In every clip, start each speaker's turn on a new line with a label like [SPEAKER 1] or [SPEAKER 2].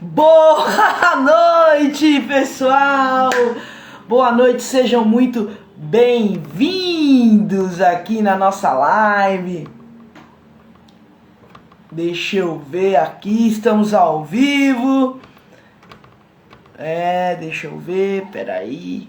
[SPEAKER 1] Boa noite, pessoal! Boa noite, sejam muito bem-vindos aqui na nossa live. Deixa eu ver aqui, estamos ao vivo. Deixa eu ver, peraí.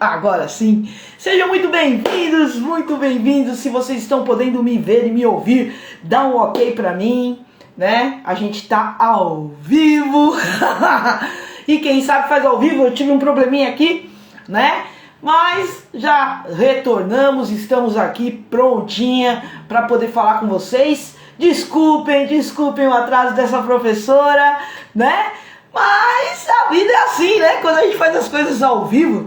[SPEAKER 1] Agora sim, sejam muito bem-vindos. Se vocês estão podendo me ver e me ouvir, dá um ok pra mim, né? A gente tá ao vivo. E quem sabe faz ao vivo. Eu tive um probleminha aqui, né? Mas já retornamos, estamos aqui prontinha para poder falar com vocês. Desculpem o atraso dessa professora, né? Mas a vida é assim, né? Quando a gente faz as coisas ao vivo,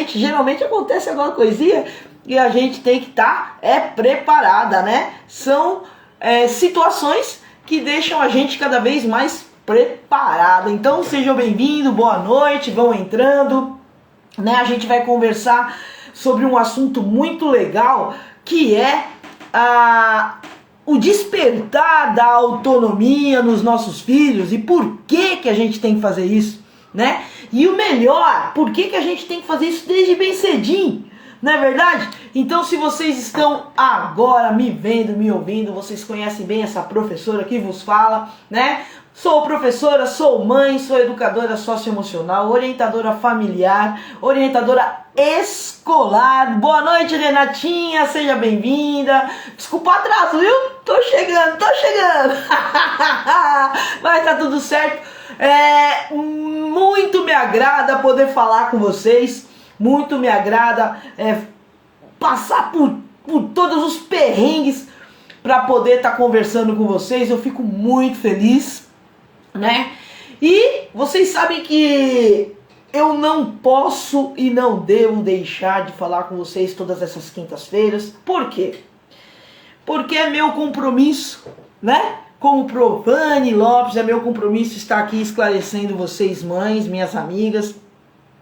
[SPEAKER 1] geralmente acontece alguma coisinha e a gente tem que estar preparada, né? São situações que deixam a gente cada vez mais preparada. Então sejam bem-vindos, boa noite, vão entrando, né? A gente vai conversar sobre um assunto muito legal que é o despertar da autonomia nos nossos filhos e por que a gente tem que fazer isso, né? E o melhor, por que a gente tem que fazer isso desde bem cedinho, não é verdade? Então, se vocês estão agora me vendo, me ouvindo, vocês conhecem bem essa professora que vos fala, né? Sou professora, sou mãe, sou educadora socioemocional, orientadora familiar, orientadora escolar. Boa noite, Renatinha, seja bem-vinda. Desculpa o atraso, viu? Tô chegando. Mas tá tudo certo. Muito me agrada poder falar com vocês. Muito me agrada passar por todos os perrengues para poder estar conversando com vocês. Eu fico muito feliz, né? E vocês sabem que eu não posso e não devo deixar de falar com vocês todas essas quintas-feiras. Por quê? Porque é meu compromisso, né? Como Provani Lopes, é meu compromisso estar aqui esclarecendo vocês, mães, minhas amigas,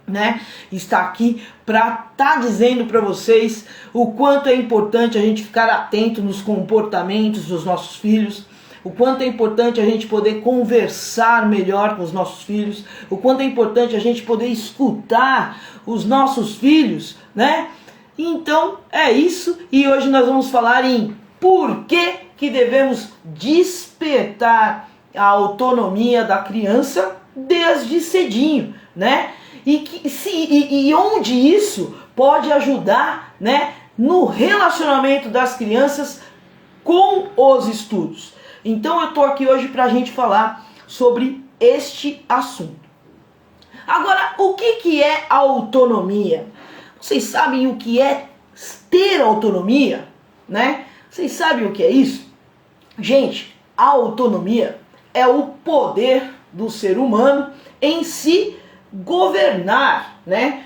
[SPEAKER 1] né? Está aqui para estar dizendo para vocês o quanto é importante a gente ficar atento nos comportamentos dos nossos filhos, o quanto é importante a gente poder conversar melhor com os nossos filhos, o quanto é importante a gente poder escutar os nossos filhos, né? Então é isso, e hoje nós vamos falar em por que devemos despertar a autonomia da criança desde cedinho, né? E onde isso pode ajudar, né, no relacionamento das crianças com os estudos. Então eu tô aqui hoje pra gente falar sobre este assunto. Agora, o que é autonomia? Vocês sabem o que é ter autonomia, né? Vocês sabem o que é isso? Gente, a autonomia é o poder do ser humano em se governar, né?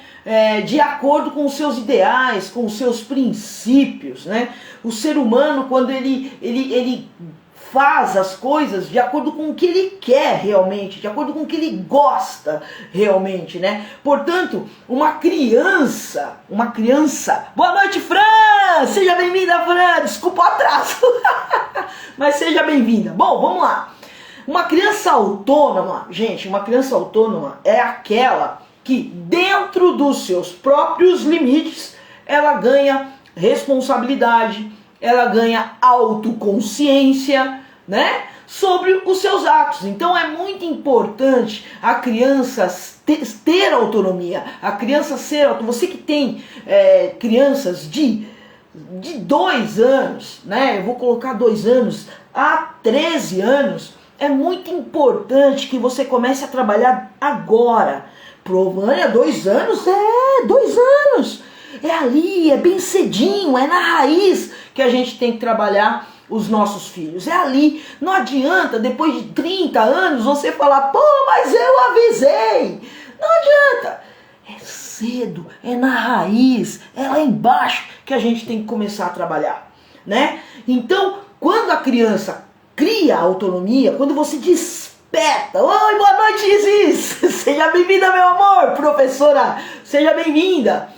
[SPEAKER 1] De acordo com os seus ideais, com os seus princípios, né? O ser humano, quando ele faz as coisas de acordo com o que ele quer realmente, de acordo com o que ele gosta realmente, né? Portanto, uma criança... Boa noite, Fran! Seja bem-vinda, Fran! Desculpa o atraso, mas seja bem-vinda. Bom, vamos lá. Uma criança autônoma, gente, uma criança autônoma é aquela que dentro dos seus próprios limites, ela ganha responsabilidade, ela ganha autoconsciência, né, sobre os seus atos. Então é muito importante a criança ter autonomia, a criança ser autonomia. Você que tem crianças de 2 anos, né, eu vou colocar 2 anos a 13 anos, é muito importante que você comece a trabalhar agora. Provani, 2 anos? 2 anos. É ali, é bem cedinho, é na raiz que a gente tem que trabalhar os nossos filhos. É ali. Não adianta, depois de 30 anos, você falar, pô, mas eu avisei. Não adianta. É cedo, é na raiz, é lá embaixo que a gente tem que começar a trabalhar, né? Então, quando a criança cria autonomia, quando você desperta, oi, boa noite, Isis, seja bem-vinda, meu amor, professora, seja bem-vinda.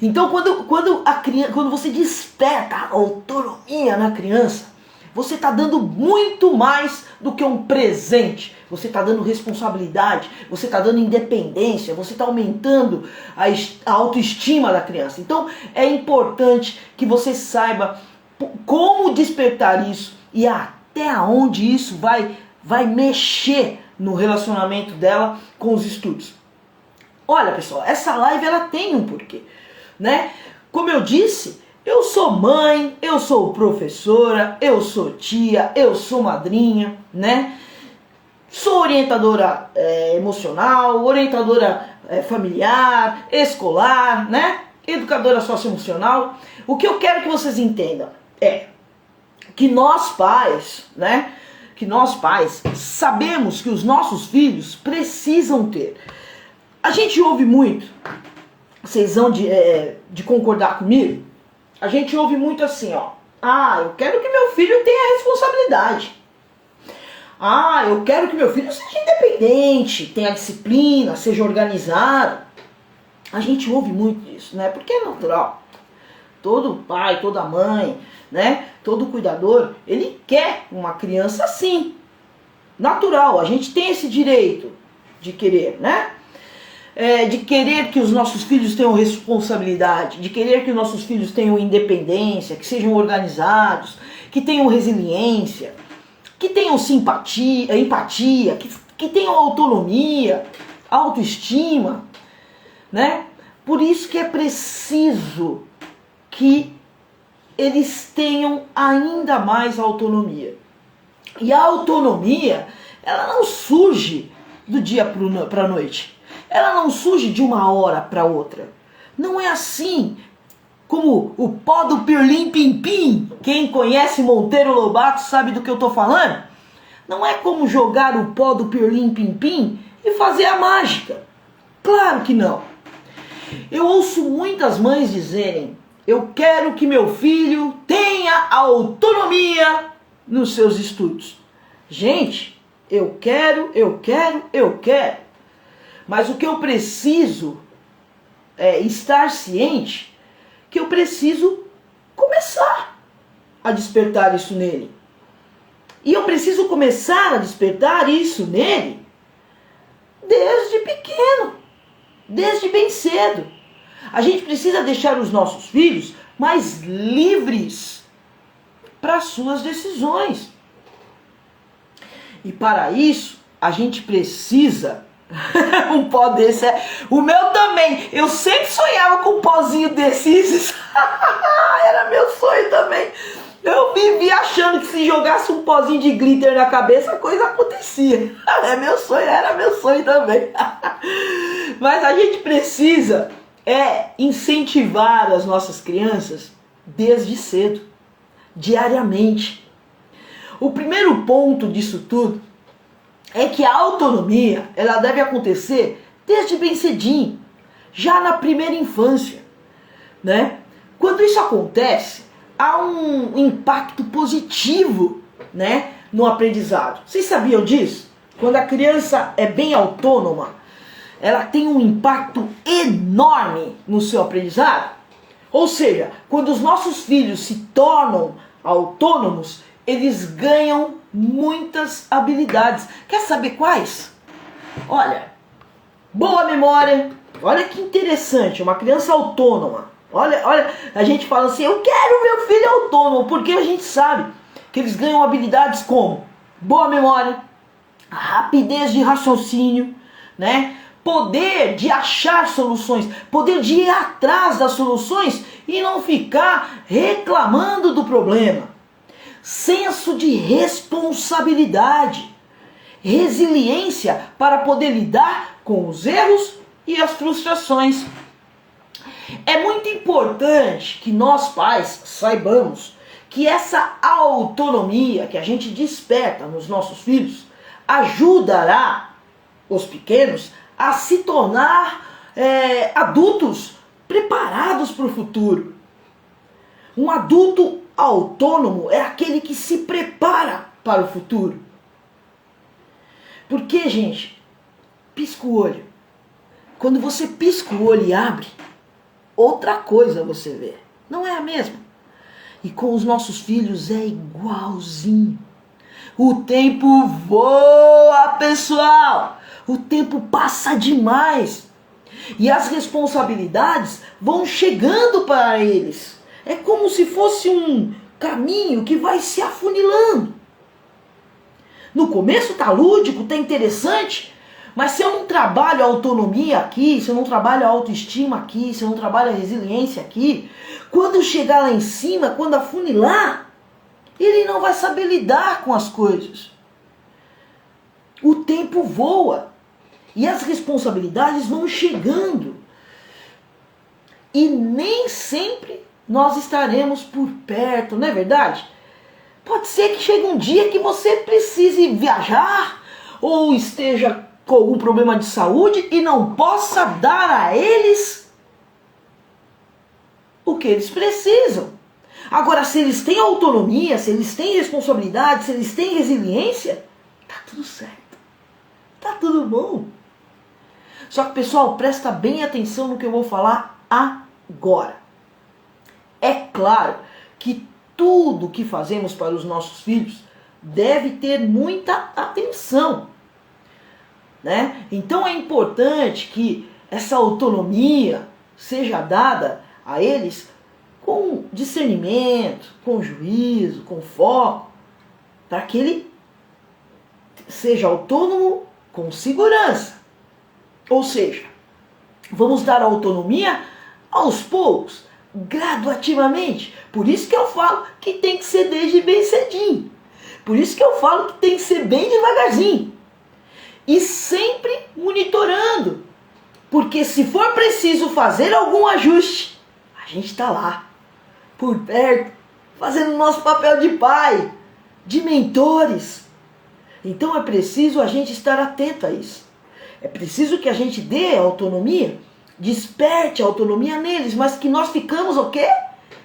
[SPEAKER 1] Então, quando você desperta a autonomia na criança, você está dando muito mais do que um presente. Você está dando responsabilidade, você está dando independência, você está aumentando a autoestima da criança. Então é importante que você saiba como despertar isso e até onde isso vai mexer no relacionamento dela com os estudos. Olha, pessoal, essa live ela tem um porquê, né? Como eu disse, eu sou mãe, eu sou professora, eu sou tia, eu sou madrinha, né? Sou orientadora emocional, orientadora familiar, escolar, né? Educadora socioemocional. O que eu quero que vocês entendam é que nós pais, né? Que nós pais sabemos que os nossos filhos precisam ter. A gente ouve muito, vocês vão de concordar comigo? A gente ouve muito assim, ó. Ah, eu quero que meu filho tenha responsabilidade. Ah, eu quero que meu filho seja independente, tenha disciplina, seja organizado. A gente ouve muito isso, né? Porque é natural. Todo pai, toda mãe, né? Todo cuidador, ele quer uma criança assim. Natural, a gente tem esse direito de querer, né? De querer que os nossos filhos tenham responsabilidade, de querer que os nossos filhos tenham independência, que sejam organizados, que tenham resiliência, que tenham simpatia, empatia, que tenham autonomia, autoestima, né? Por isso que é preciso que eles tenham ainda mais autonomia. E a autonomia, ela não surge do dia para a noite. Ela não surge de uma hora para outra. Não é assim como o pó do pirlim-pim-pim. Quem conhece Monteiro Lobato sabe do que eu estou falando. Não é como jogar o pó do pirlim-pim-pim e fazer a mágica. Claro que não. Eu ouço muitas mães dizerem: eu quero que meu filho tenha autonomia nos seus estudos. Gente, eu quero. Mas o que eu preciso é estar ciente que eu preciso começar a despertar isso nele. E eu preciso começar a despertar isso nele desde pequeno, desde bem cedo. A gente precisa deixar os nossos filhos mais livres para as suas decisões. E para isso, a gente precisa um pó desse. O meu também. Eu sempre sonhava com um pozinho desses. Era meu sonho também. Eu vivia achando que se jogasse um pozinho de glitter na cabeça, a coisa acontecia. Era meu sonho também. Mas a gente precisa incentivar as nossas crianças desde cedo, diariamente. O primeiro ponto disso tudo é que a autonomia, ela deve acontecer desde bem cedinho, já na primeira infância, né? Quando isso acontece, há um impacto positivo, né, no aprendizado. Vocês sabiam disso? Quando a criança é bem autônoma, ela tem um impacto enorme no seu aprendizado. Ou seja, quando os nossos filhos se tornam autônomos, eles ganham muitas habilidades. Quer saber quais? Olha, boa memória. Olha que interessante, uma criança autônoma. Olha, a gente fala assim, eu quero meu filho autônomo, porque a gente sabe que eles ganham habilidades como boa memória, rapidez de raciocínio, né? Poder de achar soluções, poder de ir atrás das soluções e não ficar reclamando do problema. Senso de responsabilidade, resiliência para poder lidar com os erros e as frustrações. É muito importante que nós pais saibamos que essa autonomia que a gente desperta nos nossos filhos ajudará os pequenos a se tornar adultos preparados para o futuro. Um adulto autônomo é aquele que se prepara para o futuro. Porque, gente, pisca o olho. Quando você pisca o olho e abre, outra coisa você vê. Não é a mesma. E com os nossos filhos é igualzinho. O tempo voa, pessoal. O tempo passa demais. E as responsabilidades vão chegando para eles. É como se fosse um caminho que vai se afunilando. No começo tá lúdico, tá interessante, mas se eu não trabalho a autonomia aqui, se eu não trabalho a autoestima aqui, se eu não trabalho a resiliência aqui, quando chegar lá em cima, quando afunilar, ele não vai saber lidar com as coisas. O tempo voa e as responsabilidades vão chegando. E nem sempre nós estaremos por perto, não é verdade? Pode ser que chegue um dia que você precise viajar ou esteja com algum problema de saúde e não possa dar a eles o que eles precisam. Agora, se eles têm autonomia, se eles têm responsabilidade, se eles têm resiliência, tá tudo certo. Tá tudo bom. Só que, pessoal, presta bem atenção no que eu vou falar agora. É claro que tudo que fazemos para os nossos filhos deve ter muita atenção, né? Então é importante que essa autonomia seja dada a eles com discernimento, com juízo, com foco, para que ele seja autônomo com segurança. Ou seja, vamos dar autonomia aos poucos, gradativamente. Por isso que eu falo que tem que ser desde bem cedinho. Por isso que eu falo que tem que ser bem devagarzinho. E sempre monitorando. Porque se for preciso fazer algum ajuste, a gente está lá, por perto, fazendo o nosso papel de pai, de mentores. Então é preciso a gente estar atento a isso. É preciso que a gente dê autonomia, desperte a autonomia neles, mas que nós ficamos o quê?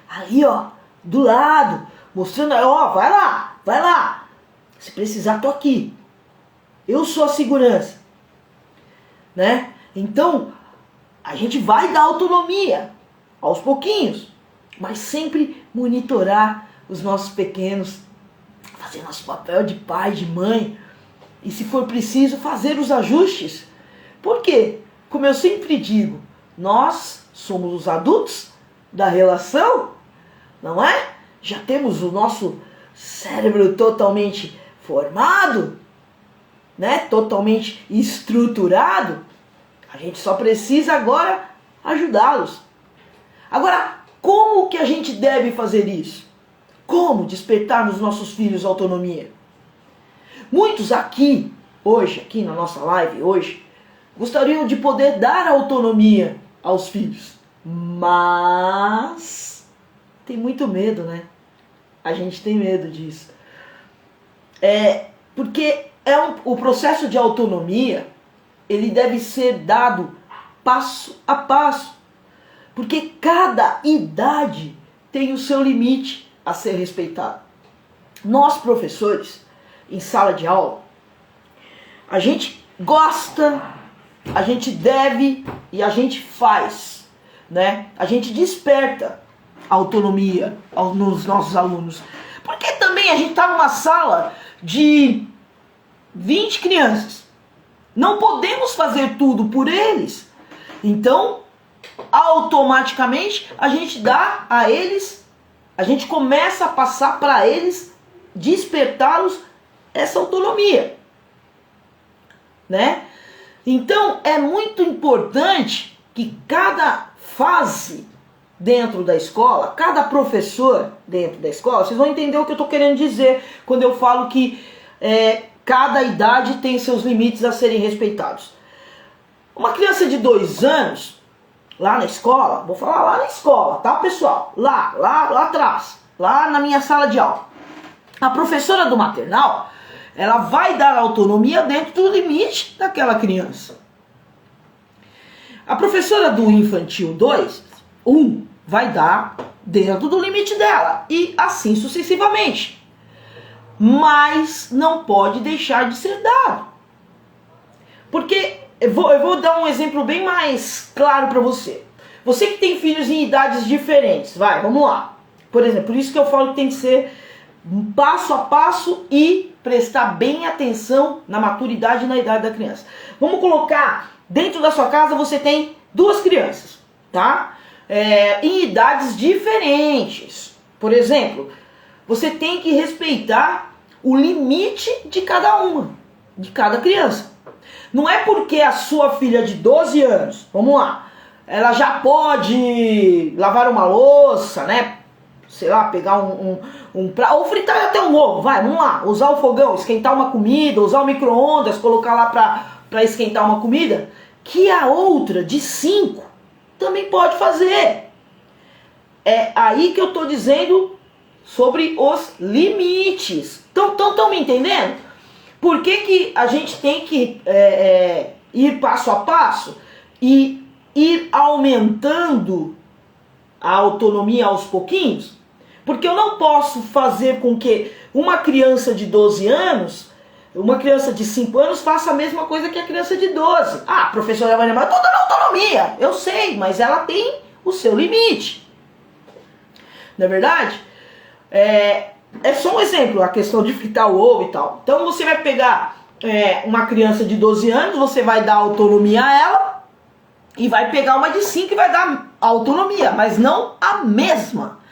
[SPEAKER 1] Ali, ó, do lado, mostrando, ó, vai lá. Se precisar, tô aqui. Eu sou a segurança, né? Então, a gente vai dar autonomia, aos pouquinhos, mas sempre monitorar os nossos pequenos, fazer nosso papel de pai, de mãe, e se for preciso, fazer os ajustes. Por quê? Como eu sempre digo, nós somos os adultos da relação, não é? Já temos o nosso cérebro totalmente formado, né? Totalmente estruturado. A gente só precisa agora ajudá-los. Agora, como que a gente deve fazer isso? Como despertar nos nossos filhos autonomia? Muitos aqui, hoje, aqui na nossa live, hoje, gostariam de poder dar autonomia aos filhos. Mas tem muito medo, né? A gente tem medo disso. Porque o processo de autonomia, ele deve ser dado passo a passo. Porque cada idade tem o seu limite a ser respeitado. Nós, professores, em sala de aula, a gente gosta, a gente deve e a gente faz, né? A gente desperta a autonomia nos nossos alunos. Porque também a gente está numa sala de 20 crianças. Não podemos fazer tudo por eles. Então, automaticamente, a gente dá a eles, a gente começa a passar para eles, despertá-los essa autonomia, né? Então, é muito importante que cada fase dentro da escola, cada professor dentro da escola, vocês vão entender o que eu estou querendo dizer quando eu falo que cada idade tem seus limites a serem respeitados. Uma criança de 2 anos, lá na escola, vou falar lá na escola, tá, pessoal? Lá atrás, lá na minha sala de aula. A professora do maternal, ela vai dar autonomia dentro do limite daquela criança. A professora do infantil 1 vai dar dentro do limite dela. E assim sucessivamente. Mas não pode deixar de ser dado. Porque eu vou dar um exemplo bem mais claro para você. Você que tem filhos em idades diferentes, vamos lá. Por exemplo, por isso que eu falo que tem que ser passo a passo e prestar bem atenção na maturidade e na idade da criança. Vamos colocar, dentro da sua casa você tem 2 crianças, tá? Em idades diferentes. Por exemplo, você tem que respeitar o limite de cada uma, de cada criança. Não é porque a sua filha de 12 anos, vamos lá, ela já pode lavar uma louça, né? Sei lá, pegar um prato, ou fritar até um ovo, vamos lá, usar o fogão, esquentar uma comida, usar o micro-ondas, colocar lá pra esquentar uma comida, que a outra de 5 também pode fazer. É aí que eu tô dizendo sobre os limites. Estão me entendendo? Por que a gente tem que ir passo a passo e ir aumentando a autonomia aos pouquinhos? Porque eu não posso fazer com que uma criança de 12 anos, uma criança de 5 anos faça a mesma coisa que a criança de 12. Ah, professora Vânia, mas eu tô dando autonomia. Eu sei, mas ela tem o seu limite. Não é verdade? É só um exemplo, a questão de fritar o ovo e tal. Então você vai pegar uma criança de 12 anos, você vai dar autonomia a ela, e vai pegar uma de 5 e vai dar autonomia, mas não a mesma.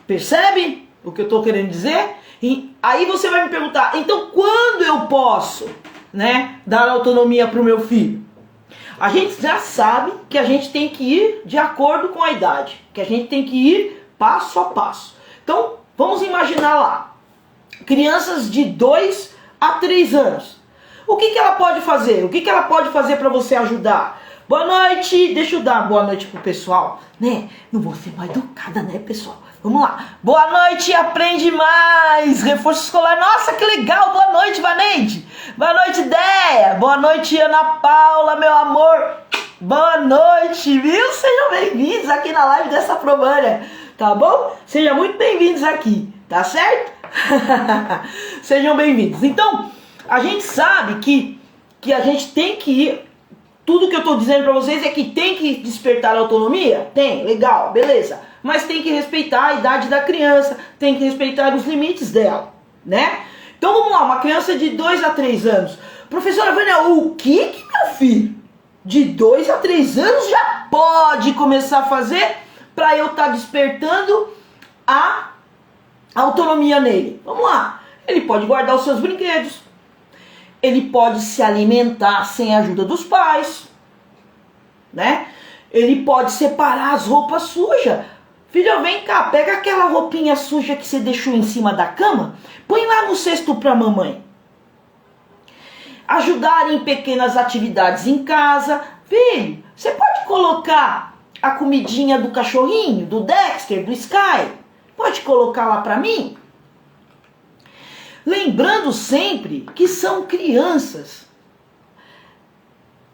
[SPEAKER 1] Percebe o que eu estou querendo dizer? E aí você vai me perguntar, então quando eu posso, né, dar autonomia para o meu filho? A gente já sabe que a gente tem que ir de acordo com a idade, que a gente tem que ir passo a passo. Então, vamos imaginar lá, crianças de 2 a 3 anos. O que ela pode fazer? O que ela pode fazer para você ajudar? Boa noite, deixa eu dar boa noite pro pessoal, né? Não vou ser mal educada, né, pessoal? Vamos lá. Boa noite, aprende mais. Reforço escolar. Nossa, que legal. Boa noite, Vaneide. Boa noite, Déia. Boa noite, Ana Paula, meu amor. Boa noite, viu? Sejam bem-vindos aqui na live dessa Promânia, tá bom? Sejam muito bem-vindos aqui, tá certo? Sejam bem-vindos. Então, a gente sabe que a gente tem que ir. Tudo que eu estou dizendo para vocês é que tem que despertar a autonomia? Tem, legal, beleza. Mas tem que respeitar a idade da criança, tem que respeitar os limites dela, né? Então vamos lá, uma criança de 2 a 3 anos. Professora Vânia, o que meu filho de 2 a 3 anos já pode começar a fazer para eu estar despertando a autonomia nele? Vamos lá, ele pode guardar os seus brinquedos. Ele pode se alimentar sem a ajuda dos pais, né? Ele pode separar as roupas sujas. Filho, vem cá, pega aquela roupinha suja que você deixou em cima da cama, põe lá no cesto pra mamãe. Ajudar em pequenas atividades em casa. Filho, você pode colocar a comidinha do cachorrinho, do Dexter, do Sky? Pode colocar lá pra mim? Lembrando sempre que são crianças.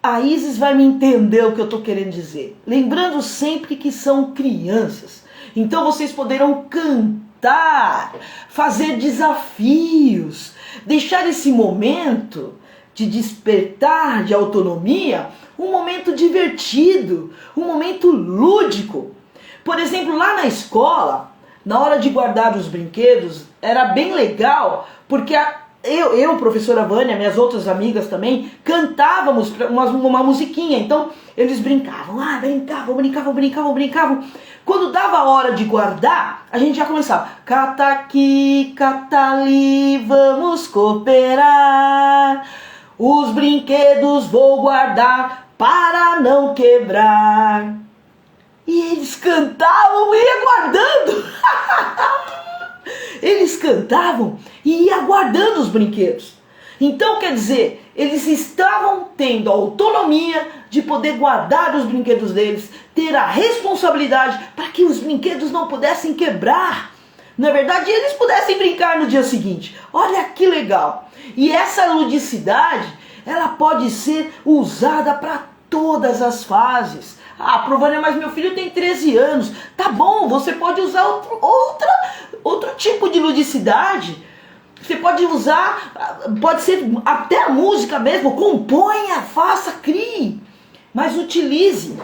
[SPEAKER 1] A Isis vai me entender o que eu estou querendo dizer. Lembrando sempre que são crianças. Então vocês poderão cantar, fazer desafios, deixar esse momento de despertar de autonomia um momento divertido, um momento lúdico. Por exemplo, lá na escola, na hora de guardar os brinquedos, era bem legal, porque eu, professora Vânia, minhas outras amigas também, cantávamos uma musiquinha. Então, eles brincavam, brincavam. Quando dava a hora de guardar, a gente já começava. Cata aqui, cata ali, vamos cooperar. Os brinquedos vou guardar para não quebrar. E eles cantavam e ia guardando. Eles cantavam e ia guardando os brinquedos. Então, quer dizer, eles estavam tendo a autonomia de poder guardar os brinquedos deles, ter a responsabilidade para que os brinquedos não pudessem quebrar. Na verdade, eles pudessem brincar no dia seguinte. Olha que legal. E essa ludicidade, ela pode ser usada para todas as fases. Ah, Provânia, mas meu filho tem 13 anos. Tá bom, você pode usar outro tipo de ludicidade. Você pode usar, pode ser até a música mesmo. Componha, faça, crie. Mas utilize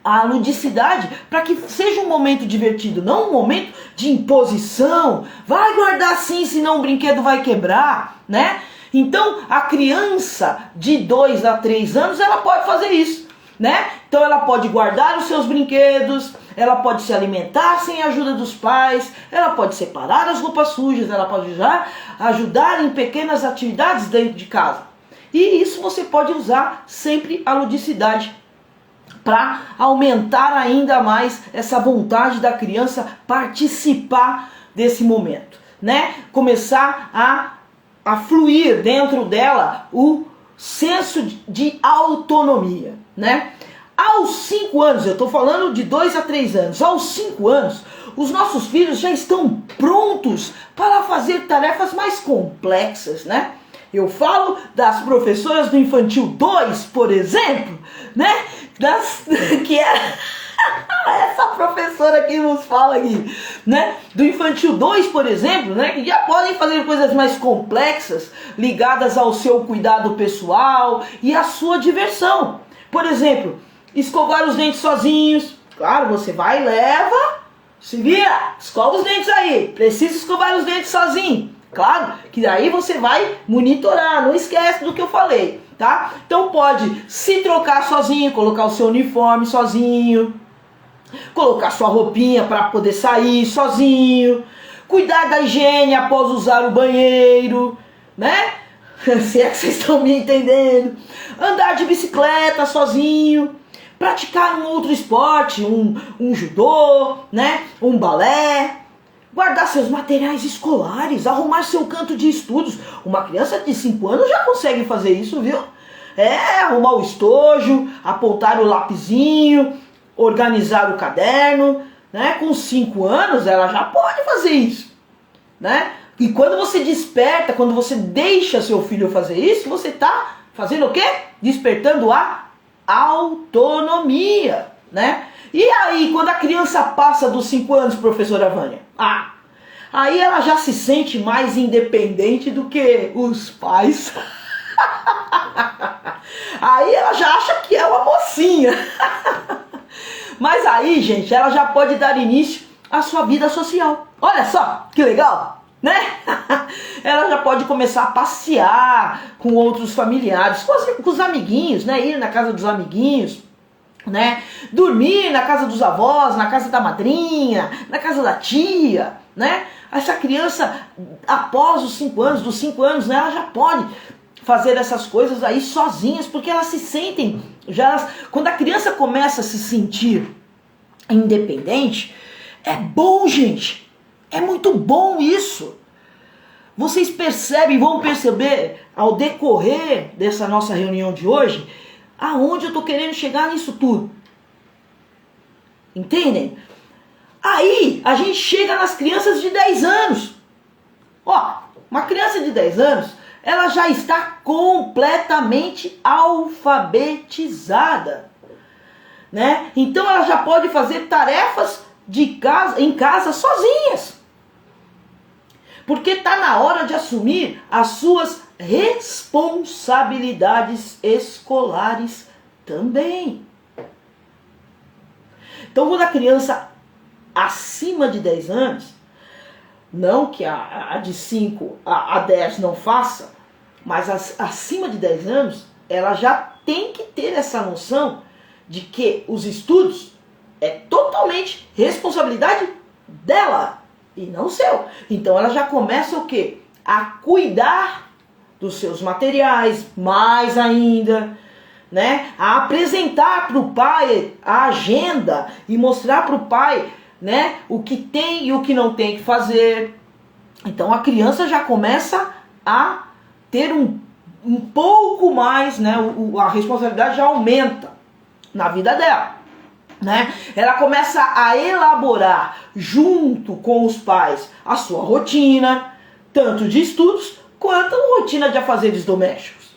[SPEAKER 1] a ludicidade, para que seja um momento divertido, não um momento de imposição. Vai guardar sim, senão o brinquedo vai quebrar, né? Então, a criança de 2 a 3 anos, ela pode fazer isso, né? Então, ela pode guardar os seus brinquedos, ela pode se alimentar sem a ajuda dos pais, ela pode separar as roupas sujas, ela pode ajudar em pequenas atividades dentro de casa. E isso você pode usar sempre a ludicidade para aumentar ainda mais essa vontade da criança participar desse momento, né? Começar a fluir dentro dela o senso de autonomia, né? Aos 5 anos, eu estou falando de 2 a 3 anos, aos 5 anos, os nossos filhos já estão prontos para fazer tarefas mais complexas, né? Eu falo das professoras do Infantil 2, por exemplo, né? Que é essa professora que nos fala aqui, né? Do Infantil 2, por exemplo, né? Que já podem fazer coisas mais complexas, ligadas ao seu cuidado pessoal e à sua diversão. Por exemplo, escovar os dentes sozinhos. Claro, você vai e leva, se vira, escova os dentes aí. Precisa escovar os dentes sozinho. Claro, que daí você vai monitorar, não esquece do que eu falei, tá? Então pode se trocar sozinho, colocar o seu uniforme sozinho, colocar sua roupinha para poder sair sozinho, cuidar da higiene após usar o banheiro, né? Se é que vocês estão me entendendo. Andar de bicicleta sozinho, praticar um outro esporte, um judô, né? Um balé. Guardar seus materiais escolares, arrumar seu canto de estudos. Uma criança de 5 anos já consegue fazer isso, viu? Arrumar o estojo, apontar o lapisinho, organizar o caderno, né? Com 5 anos ela já pode fazer isso, né? E quando você desperta, quando você deixa seu filho fazer isso, você está fazendo o quê? Despertando a autonomia, né? E aí, quando a criança passa dos 5 anos, professora Vânia? Aí ela já se sente mais independente do que os pais. Aí ela já acha que é uma mocinha. Mas aí, gente, ela já pode dar início à sua vida social. Olha só, que legal, né? Ela já pode começar a passear com outros familiares, com os amiguinhos, né? Ir na casa dos amiguinhos, né? Dormir na casa dos avós, na casa da madrinha, na casa da tia, né? Essa criança, após os 5 anos, dos 5 anos, né? Ela já pode fazer essas coisas aí sozinhas, porque elas se sentem, quando a criança começa a se sentir independente, é bom, gente, é muito bom isso. Vocês percebem, vão perceber ao decorrer dessa nossa reunião de hoje, aonde eu estou querendo chegar nisso tudo. Entendem? Aí a gente chega nas crianças de 10 anos. Ó, uma criança de 10 anos, ela já está completamente alfabetizada, né? Então ela já pode fazer tarefas em casa sozinhas. Porque está na hora de assumir as suas responsabilidades escolares também. Então, quando a criança acima de 10 anos, não que a de 5 a 10 não faça, mas acima de 10 anos, ela já tem que ter essa noção de que os estudos é totalmente responsabilidade dela e não seu. Então ela já começa o quê? A cuidar dos seus materiais, mais ainda, né? A apresentar para o pai a agenda e mostrar para o pai, né, o que tem e o que não tem que fazer. Então a criança já começa a ter um pouco mais, né, a responsabilidade já aumenta na vida dela, né? Ela começa a elaborar junto com os pais a sua rotina, tanto de estudos quanto a rotina de afazeres domésticos,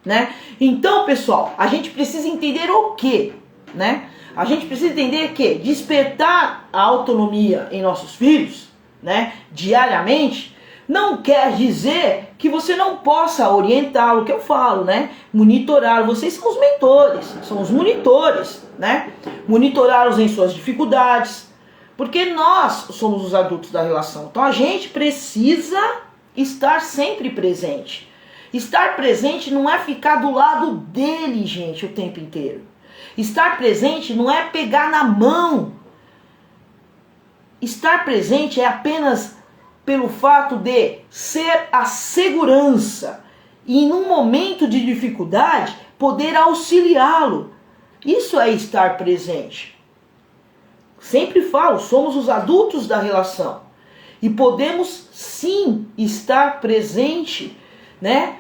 [SPEAKER 1] né? Então, pessoal, a gente precisa entender o quê, né? A gente precisa entender que despertar a autonomia em nossos filhos, né, diariamente, Não quer dizer que você não possa orientá-lo, que eu falo, né? Monitorá-lo. Vocês são os mentores, são os monitores, né? Monitorá-los em suas dificuldades. Porque nós somos os adultos da relação. Então a gente precisa estar sempre presente. Estar presente não é ficar do lado dele, gente, o tempo inteiro. Estar presente não é pegar na mão. Estar presente é apenas pelo fato de ser a segurança e, num momento de dificuldade, poder auxiliá-lo. Isso é estar presente. Sempre falo, somos os adultos da relação e podemos sim estar presente, né?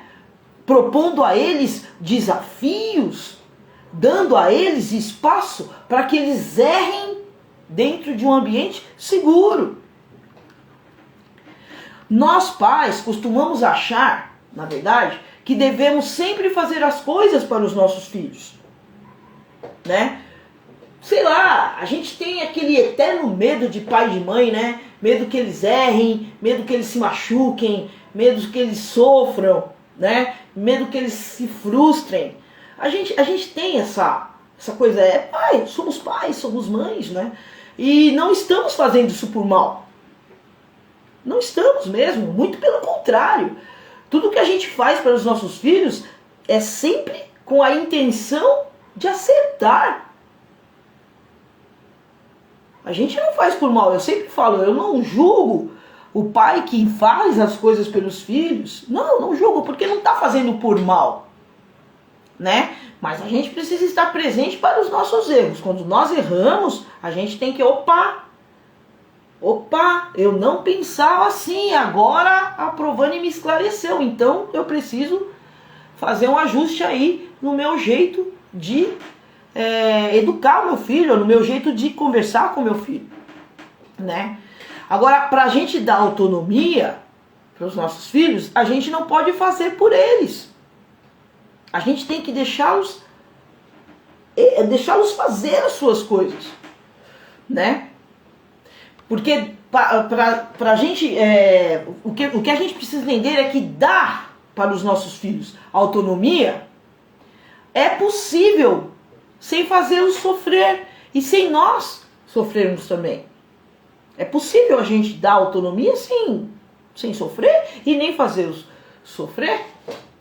[SPEAKER 1] Propondo a eles desafios, dando a eles espaço para que eles errem dentro de um ambiente seguro. Nós pais costumamos achar, na verdade, que devemos sempre fazer as coisas para os nossos filhos, né? Sei lá, a gente tem aquele eterno medo de pai e de mãe, né? Medo que eles errem, medo que eles se machuquem, medo que eles sofram, né? Medo que eles se frustrem. A gente tem essa coisa, somos pais, somos mães, né? E não estamos fazendo isso por mal. Não estamos mesmo, muito pelo contrário. Tudo que a gente faz para os nossos filhos é sempre com a intenção de acertar. A gente não faz por mal, eu sempre falo, eu não julgo o pai que faz as coisas pelos filhos. Não julgo, porque não está fazendo por mal, né? Mas a gente precisa estar presente para os nossos erros. Quando nós erramos, a gente tem que, opa, eu não pensava assim, agora a Provani me esclareceu, então eu preciso fazer um ajuste aí no meu jeito de educar o meu filho, no meu jeito de conversar com o meu filho, né? Agora, para a gente dar autonomia para os nossos filhos, a gente não pode fazer por eles. A gente tem que deixá-los fazer as suas coisas, né? Porque para a gente, o que a gente precisa entender é que dar para os nossos filhos autonomia é possível sem fazê-los sofrer e sem nós sofrermos também. É possível a gente dar autonomia sem sofrer e nem fazê-los sofrer,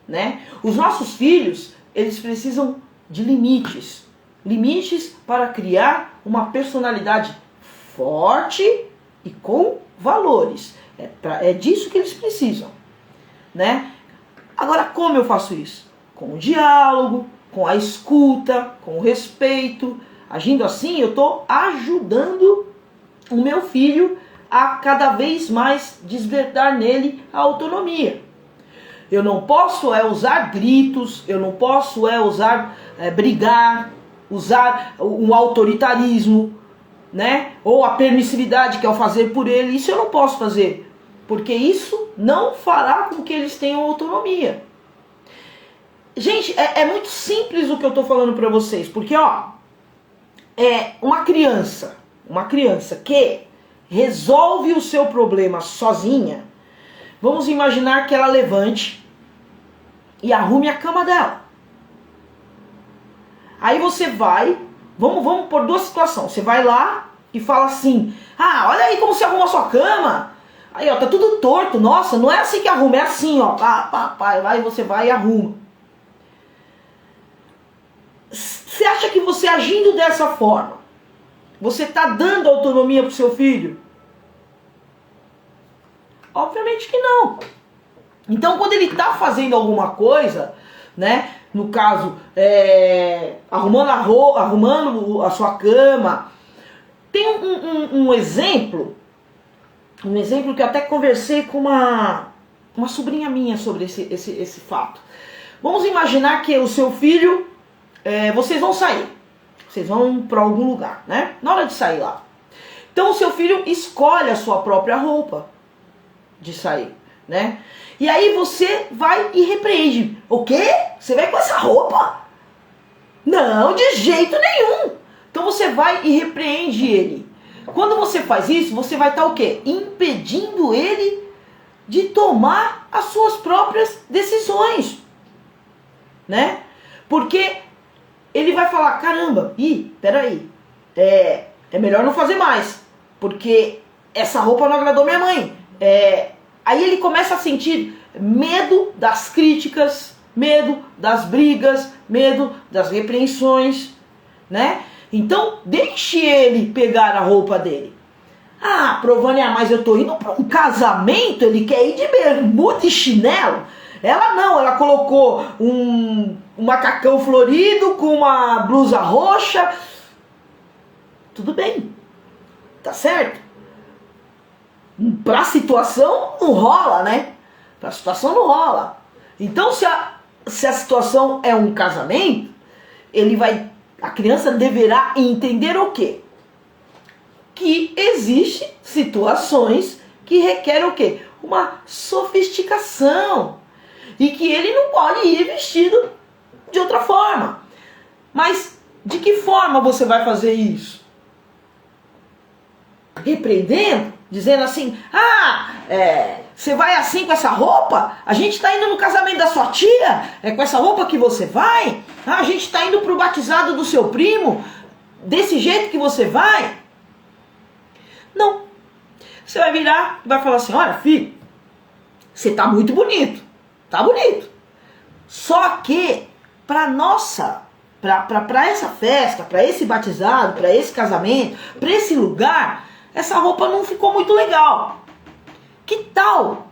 [SPEAKER 1] né? Os nossos filhos, eles precisam de limites. Limites para criar uma personalidade forte e com valores. É disso que eles precisam, né? Agora, como eu faço isso? Com o diálogo, com a escuta, com o respeito. Agindo assim, eu estou ajudando o meu filho a cada vez mais despertar nele a autonomia. Eu não posso usar gritos, eu não posso usar brigar, usar um autoritarismo, né? Ou a permissividade que é o fazer por ele. Isso eu não posso fazer, porque isso não fará com que eles tenham autonomia. Gente, é muito simples o que eu estou falando para vocês, porque uma criança que resolve o seu problema sozinha, vamos imaginar que ela levante e arrume a cama dela. Aí você vai, vamos por duas situações, você vai lá e fala assim, olha aí como você arruma a sua cama, aí tá tudo torto, nossa, não é assim que arruma, é assim, aí você vai e arruma. Você acha que você agindo dessa forma, você está dando autonomia para o seu filho? Obviamente que não. Então, quando ele está fazendo alguma coisa, né? No caso, arrumando a sua cama, tem um exemplo que eu até conversei com uma sobrinha minha sobre esse fato. Vamos imaginar que o seu filho, vocês vão sair. Vocês vão para algum lugar, né? Na hora de sair lá. Então o seu filho escolhe a sua própria roupa de sair, né? E aí você vai e repreende. O quê? Você vai com essa roupa? Não, de jeito nenhum. Então você vai e repreende ele. Quando você faz isso, você vai estar o quê? Impedindo ele de tomar as suas próprias decisões, né? Porque ele vai falar, caramba, peraí, é melhor não fazer mais, porque essa roupa não agradou minha mãe. Aí ele começa a sentir medo das críticas, medo das brigas, medo das repreensões, né? Então, deixe ele pegar a roupa dele. Ah, Provânia, mas eu tô indo para um casamento, ele quer ir de bermuda e chinelo. Ela não, ela colocou um macacão florido com uma blusa roxa. Tudo bem, tá certo? Pra situação não rola, né? Pra situação não rola. Então, se a situação é um casamento, a criança deverá entender o quê? Que existem situações que requerem o quê? Uma sofisticação. E que ele não pode ir vestido de outra forma. Mas de que forma você vai fazer isso? Repreendendo? Dizendo assim, você vai assim com essa roupa? A gente está indo no casamento da sua tia? É com essa roupa que você vai? A gente está indo para o batizado do seu primo? Desse jeito que você vai? Não. Você vai virar e vai falar assim, olha filho, você tá muito bonito. Tá bonito. Só que para essa festa, para esse batizado, para esse casamento, para esse lugar, essa roupa não ficou muito legal. Que tal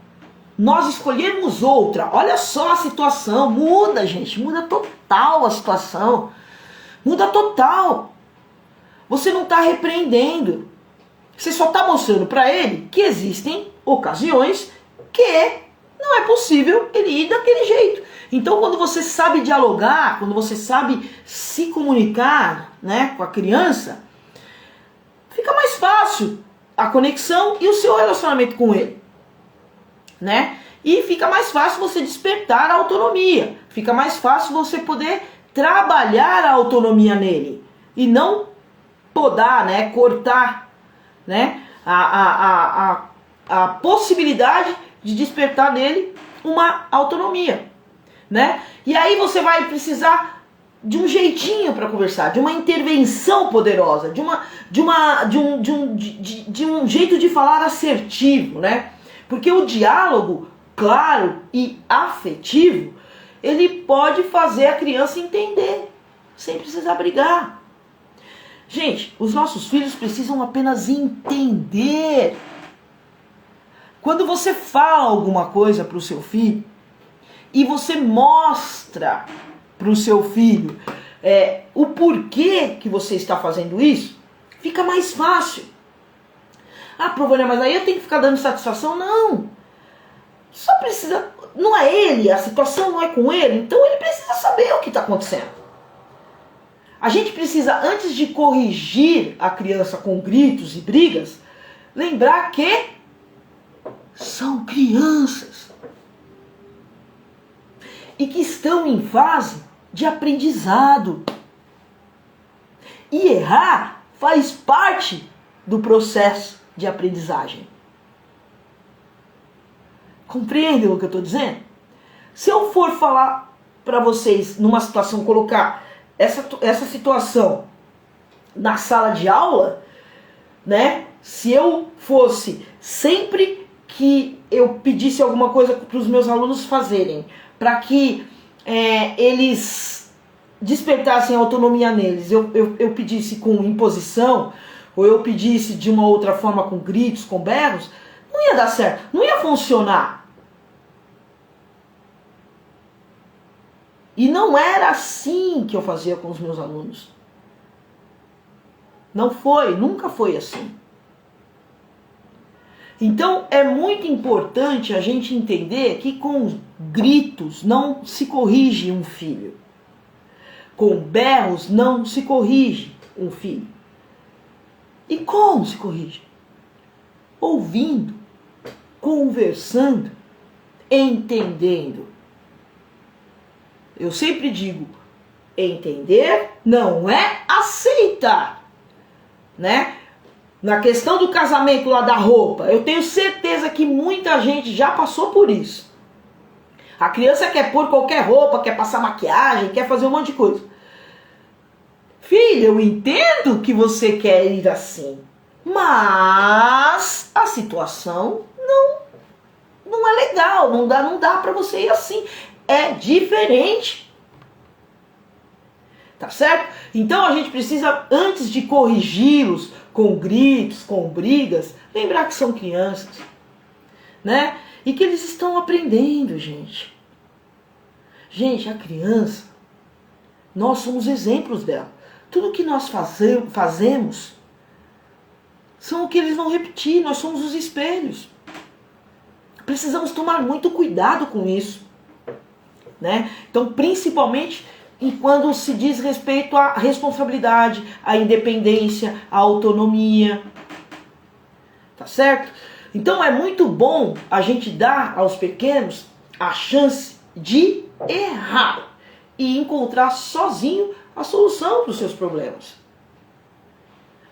[SPEAKER 1] nós escolhermos outra? Olha só a situação, muda, gente, muda total a situação. Muda total. Você não está repreendendo. Você só está mostrando para ele que existem ocasiões que não é possível ele ir daquele jeito. Então, quando você sabe dialogar, quando você sabe se comunicar, né, com a criança, fica mais fácil a conexão e o seu relacionamento com ele, né? E fica mais fácil você despertar a autonomia. Fica mais fácil você poder trabalhar a autonomia nele e não podar, né, cortar, né, a possibilidade de despertar nele uma autonomia, né? E aí você vai precisar de um jeitinho para conversar, de uma intervenção poderosa, de um jeito de falar assertivo, né? Porque o diálogo claro e afetivo, ele pode fazer a criança entender, sem precisar brigar. Gente, os nossos filhos precisam apenas entender. Quando você fala alguma coisa para o seu filho e você mostra para o seu filho o porquê que você está fazendo isso, fica mais fácil. Ah, Provânia, mas aí eu tenho que ficar dando satisfação? Não. Só precisa... Não é ele, a situação não é com ele, então ele precisa saber o que está acontecendo. A gente precisa, antes de corrigir a criança com gritos e brigas, lembrar que são crianças e que estão em fase de aprendizado. E errar faz parte do processo de aprendizagem. Compreendem o que eu estou dizendo? Se eu for falar para vocês numa situação, colocar essa situação na sala de aula, né? Se eu fosse sempre que eu pedisse alguma coisa para os meus alunos fazerem, para que eles despertassem a autonomia neles, eu pedisse com imposição, ou eu pedisse de uma outra forma com gritos, com berros, não ia dar certo, não ia funcionar. E não era assim que eu fazia com os meus alunos. Não foi, nunca foi assim. Então é muito importante a gente entender que com gritos não se corrige um filho. Com berros não se corrige um filho. E como se corrige? Ouvindo, conversando, entendendo. Eu sempre digo, entender não é aceitar, né? Na questão do casamento lá da roupa, eu tenho certeza que muita gente já passou por isso. A criança quer pôr qualquer roupa, quer passar maquiagem, quer fazer um monte de coisa. Filha, eu entendo que você quer ir assim, mas a situação não é legal, não dá para você ir assim. É diferente. Tá certo? Então a gente precisa, antes de corrigi-los com gritos, com brigas, lembrar que são crianças, né? E que eles estão aprendendo, gente. Gente, a criança, nós somos exemplos dela. Tudo que nós fazemos são o que eles vão repetir, nós somos os espelhos. Precisamos tomar muito cuidado com isso, né? Então, principalmente quando se diz respeito à responsabilidade, à independência, à autonomia, tá certo? Então é muito bom a gente dar aos pequenos a chance de errar e encontrar sozinho a solução para os seus problemas.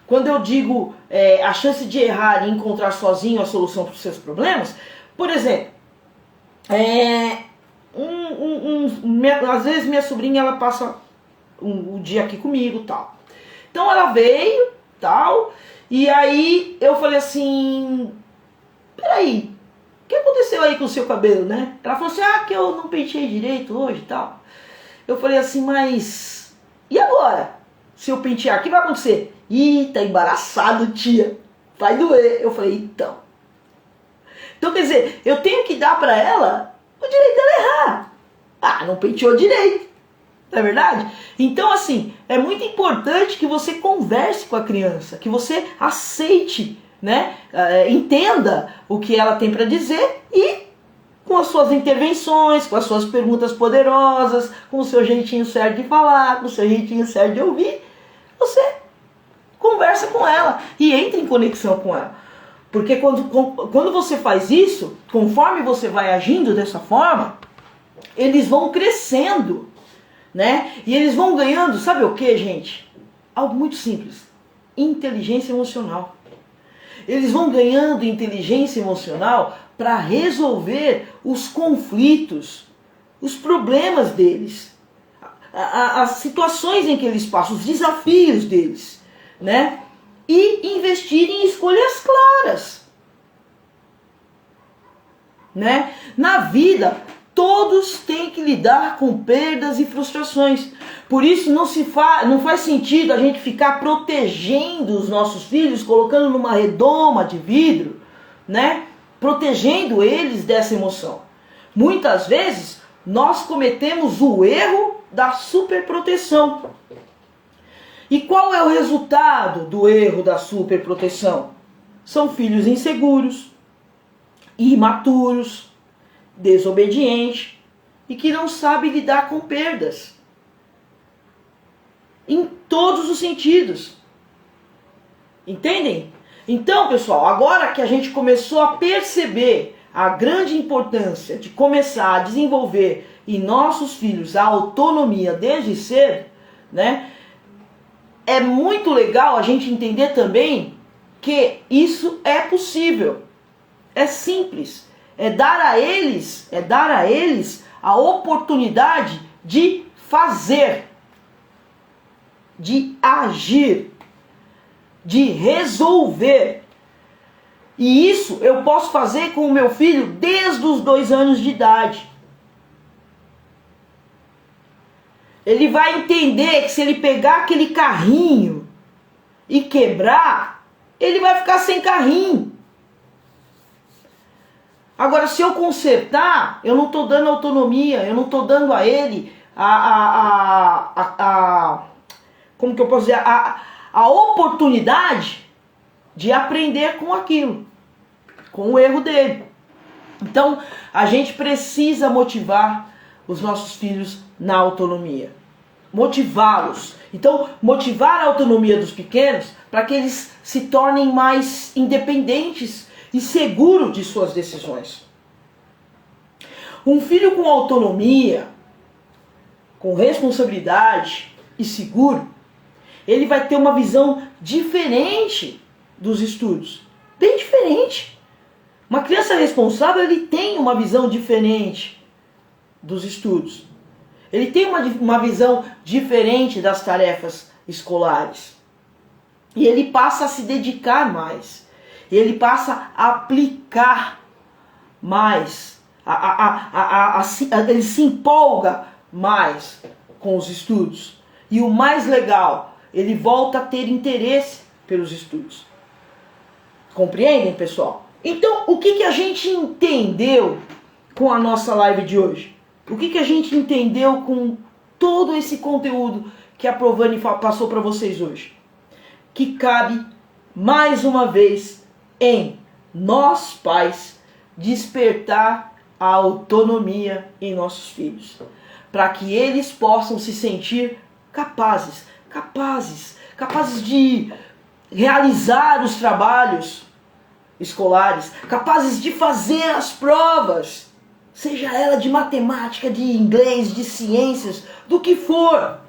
[SPEAKER 1] Quando eu digo a chance de errar e encontrar sozinho a solução para os seus problemas, por exemplo, às vezes minha sobrinha ela passa o dia aqui comigo, tal. Então ela veio, tal, e aí eu falei assim, peraí, o que aconteceu aí com o seu cabelo, né? Ela falou assim, que eu não penteei direito hoje, tal. Eu falei assim, mas e agora? Se eu pentear, o que vai acontecer? Ih, tá embaraçado, tia, vai doer. Eu falei, então, quer dizer, eu tenho que dar pra ela o direito dela errar. Não penteou direito. Não é verdade? Então, assim, é muito importante que você converse com a criança, que você aceite, né? Entenda o que ela tem para dizer e com as suas intervenções, com as suas perguntas poderosas, com o seu jeitinho certo de falar, com o seu jeitinho certo de ouvir, você conversa com ela e entra em conexão com ela. Porque quando você faz isso, conforme você vai agindo dessa forma, eles vão crescendo, né? E eles vão ganhando, sabe o que, gente? Algo muito simples. Inteligência emocional. Eles vão ganhando inteligência emocional para resolver os conflitos, os problemas deles, as situações em que eles passam, os desafios deles, né? E investir em escolhas claras, né? Na vida, todos têm que lidar com perdas e frustrações. Por isso não faz sentido a gente ficar protegendo os nossos filhos, colocando numa redoma de vidro, né? Protegendo eles dessa emoção. Muitas vezes nós cometemos o erro da superproteção. E qual é o resultado do erro da superproteção? São filhos inseguros, imaturos, desobedientes e que não sabem lidar com perdas. Em todos os sentidos. Entendem? Então, pessoal, agora que a gente começou a perceber a grande importância de começar a desenvolver em nossos filhos a autonomia desde cedo, né? É muito legal a gente entender também que isso é possível. É simples. É dar a eles a oportunidade de fazer, de agir, de resolver. E isso eu posso fazer com o meu filho desde os 2 anos de idade. Ele vai entender que se ele pegar aquele carrinho e quebrar, ele vai ficar sem carrinho. Agora, se eu consertar, eu não estou dando autonomia, eu não estou dando a ele como que eu posso dizer, a oportunidade de aprender com aquilo, com o erro dele. Então, a gente precisa motivar os nossos filhos na autonomia. Motivá-los. Então, motivar a autonomia dos pequenos para que eles se tornem mais independentes e seguros de suas decisões. Um filho com autonomia, com responsabilidade e seguro, ele vai ter uma visão diferente dos estudos? Bem diferente. Uma criança responsável, ele tem uma visão diferente dos estudos. Ele tem uma visão diferente das tarefas escolares. E ele passa a se dedicar mais. Ele passa a aplicar mais. Ele se empolga mais com os estudos. E o mais legal, ele volta a ter interesse pelos estudos. Compreendem, pessoal? Então, o que a gente entendeu com a nossa live de hoje? O que a gente entendeu com todo esse conteúdo que a Provani passou para vocês hoje? Que cabe, mais uma vez, em nós pais, despertar a autonomia em nossos filhos, para que eles possam se sentir capazes de realizar os trabalhos escolares, capazes de fazer as provas, seja ela de matemática, de inglês, de ciências, do que for,